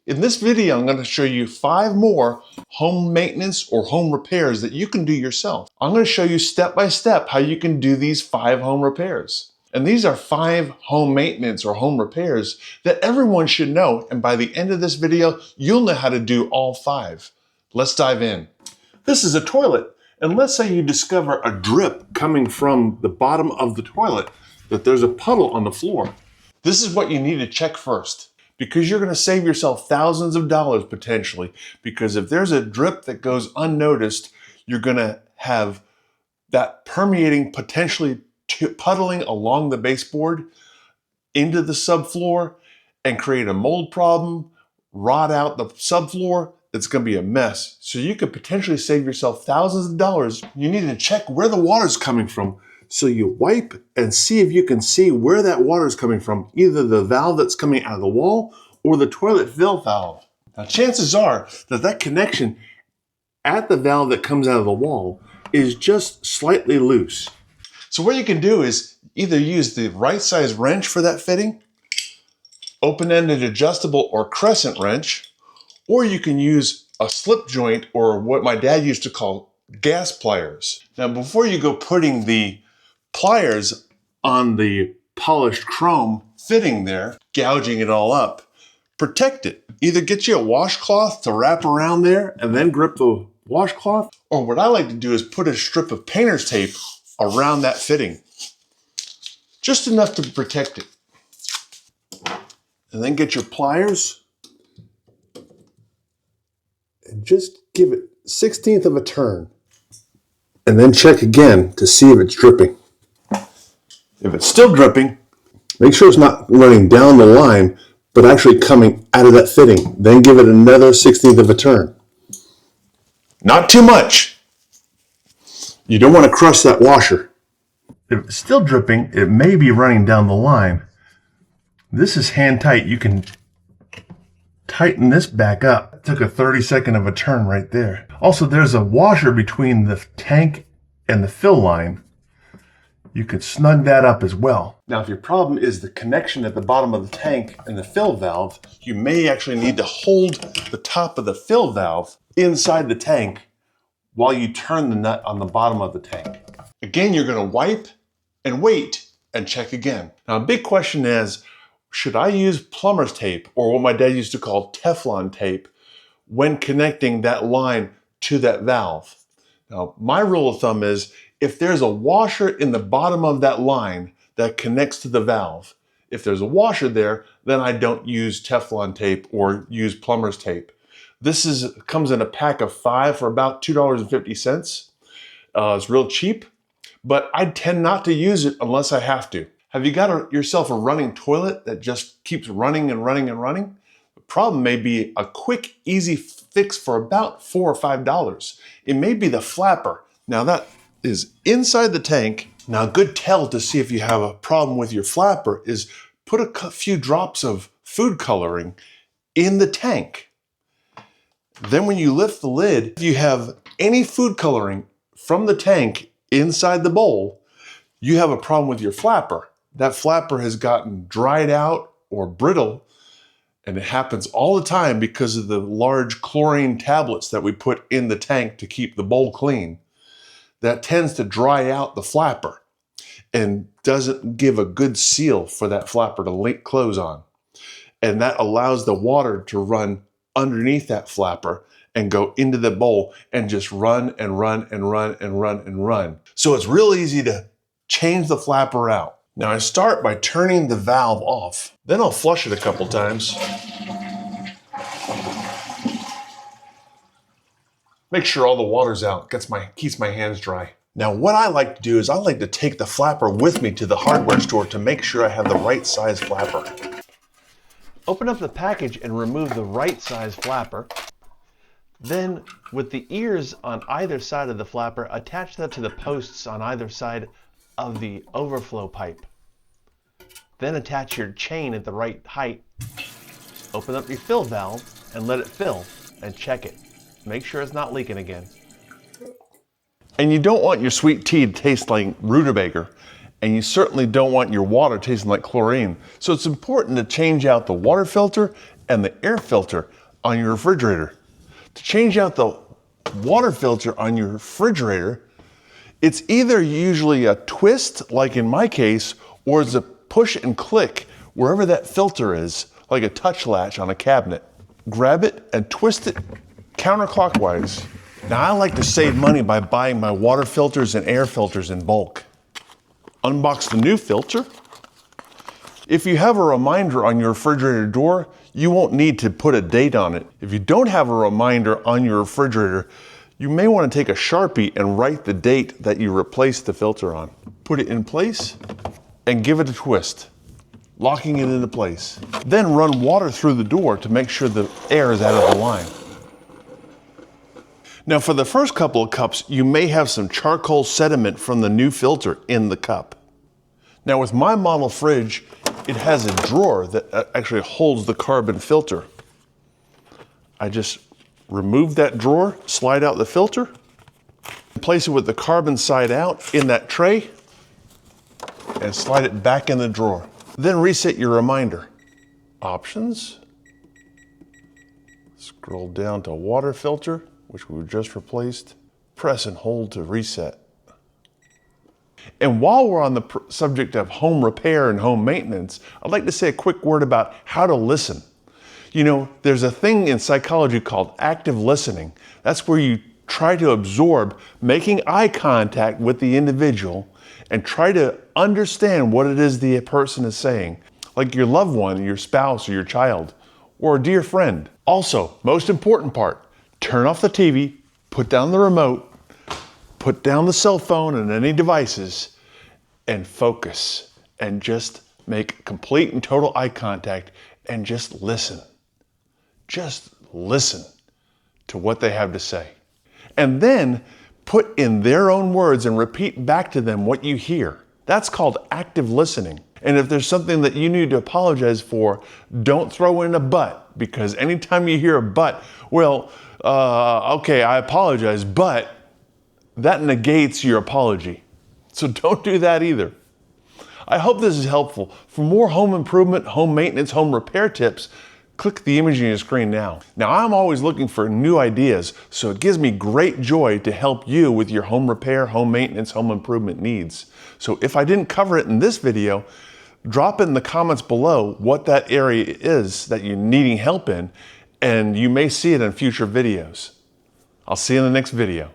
In this video, I'm going to show you 5 more home maintenance or home repairs that you can do yourself. I'm going to show you step by step how you can do these 5 home repairs. And these are 5 home maintenance or home repairs that everyone should know. And by the end of this video, you'll know how to do all 5. Let's dive in. This is a toilet. And let's say you discover a drip coming from the bottom of the toilet, that there's a puddle on the floor. This is what you need to check first, because you're going to save yourself thousands of dollars potentially, because if there's a drip that goes unnoticed, you're going to have that permeating, potentially puddling along the baseboard into the subfloor and create a mold problem, rot out the subfloor. It's going to be a mess. So you could potentially save yourself thousands of dollars. You need to check where the water's coming from. So you wipe and see if you can see where that water is coming from, either the valve that's coming out of the wall or the toilet fill valve. Now chances are that that connection at the valve that comes out of the wall is just slightly loose. So what you can do is either use the right size wrench for that fitting, open-ended adjustable or crescent wrench, or you can use a slip joint or what my dad used to call gas pliers. Now before you go putting the pliers on the polished chrome fitting there, gouging it all up, protect it. Either get you a washcloth to wrap around there and then grip the washcloth, or what I like to do is put a strip of painter's tape around that fitting. Just enough to protect it. And then get your pliers and just give it 1/16 of a turn. And then check again to see if it's dripping. If it's still dripping, make sure it's not running down the line, but actually coming out of that fitting. Then give it another 1/16 of a turn. Not too much. You don't want to crush that washer. If it's still dripping, it may be running down the line. This is hand tight. You can tighten this back up. It took a 32nd of a turn right there. Also, there's a washer between the tank and the fill line. You could snug that up as well. Now, if your problem is the connection at the bottom of the tank and the fill valve, you may actually need to hold the top of the fill valve inside the tank while you turn the nut on the bottom of the tank. Again, you're going to wipe and wait and check again. Now, a big question is, should I use plumber's tape, or what my dad used to call Teflon tape, when connecting that line to that valve? Now, my rule of thumb is, if there's a washer in the bottom of that line that connects to the valve, if there's a washer there, then I don't use Teflon tape or use plumber's tape. This comes in a pack of 5 for about $2.50. It's real cheap, but I tend not to use it unless I have to. Have you got yourself a running toilet that just keeps running and running and running? The problem may be a quick, easy fix for about $4 or $5. It may be the flapper. Now that is inside the tank. Now a good tell to see if you have a problem with your flapper is put a few drops of food coloring in the tank. Then when you lift the lid, if you have any food coloring from the tank inside the bowl, you have a problem with your flapper. That flapper has gotten dried out or brittle, and it happens all the time because of the large chlorine tablets that we put in the tank to keep the bowl clean. That tends to dry out the flapper and doesn't give a good seal for that flapper to close on. And that allows the water to run underneath that flapper and go into the bowl and just run and run and run and run and run. So it's real easy to change the flapper out. Now I start by turning the valve off. Then I'll flush it a couple times. Make sure all the water's out, keeps my hands dry. Now what I like to do is I like to take the flapper with me to the hardware store to make sure I have the right size flapper. Open up the package and remove the right size flapper. Then with the ears on either side of the flapper, attach that to the posts on either side of the overflow pipe. Then attach your chain at the right height. Open up your fill valve and let it fill and check it. Make sure it's not leaking again. And you don't want your sweet tea to taste like rutabaga. and you certainly don't want your water tasting like chlorine. So it's important to change out the water filter and the air filter on your refrigerator. To change out the water filter on your refrigerator, it's either usually a twist, like in my case, or it's a push and click wherever that filter is, like a touch latch on a cabinet. Grab it and twist it counterclockwise. Now I like to save money by buying my water filters and air filters in bulk. Unbox the new filter. If you have a reminder on your refrigerator door, you won't need to put a date on it. If you don't have a reminder on your refrigerator, you may want to take a Sharpie and write the date that you replaced the filter on. Put it in place and give it a twist, locking it into place. Then run water through the door to make sure the air is out of the line. Now for the first couple of cups, you may have some charcoal sediment from the new filter in the cup. Now with my model fridge, it has a drawer that actually holds the carbon filter. I just remove that drawer, slide out the filter, place it with the carbon side out in that tray, and slide it back in the drawer. Then reset your reminder. Options. Scroll down to water filter, which we just replaced. Press and hold to reset. And while we're on the subject of home repair and home maintenance, I'd like to say a quick word about how to listen. You know, there's a thing in psychology called active listening. That's where you try to absorb making eye contact with the individual and try to understand what it is the person is saying, like your loved one, your spouse, or your child, or a dear friend. Also, most important part, turn off the TV, put down the remote, put down the cell phone and any devices, and focus, and just make complete and total eye contact and just listen. Just listen to what they have to say. And then put in their own words and repeat back to them what you hear. That's called active listening. And if there's something that you need to apologize for, don't throw in a but, because anytime you hear a but, well, okay, I apologize, but that negates your apology. So don't do that either. I hope this is helpful. For more home improvement, home maintenance, home repair tips, click the image on your screen now. Now, I'm always looking for new ideas, so it gives me great joy to help you with your home repair, home maintenance, home improvement needs. So if I didn't cover it in this video, drop it in the comments below what that area is that you're needing help in, and you may see it in future videos. I'll see you in the next video.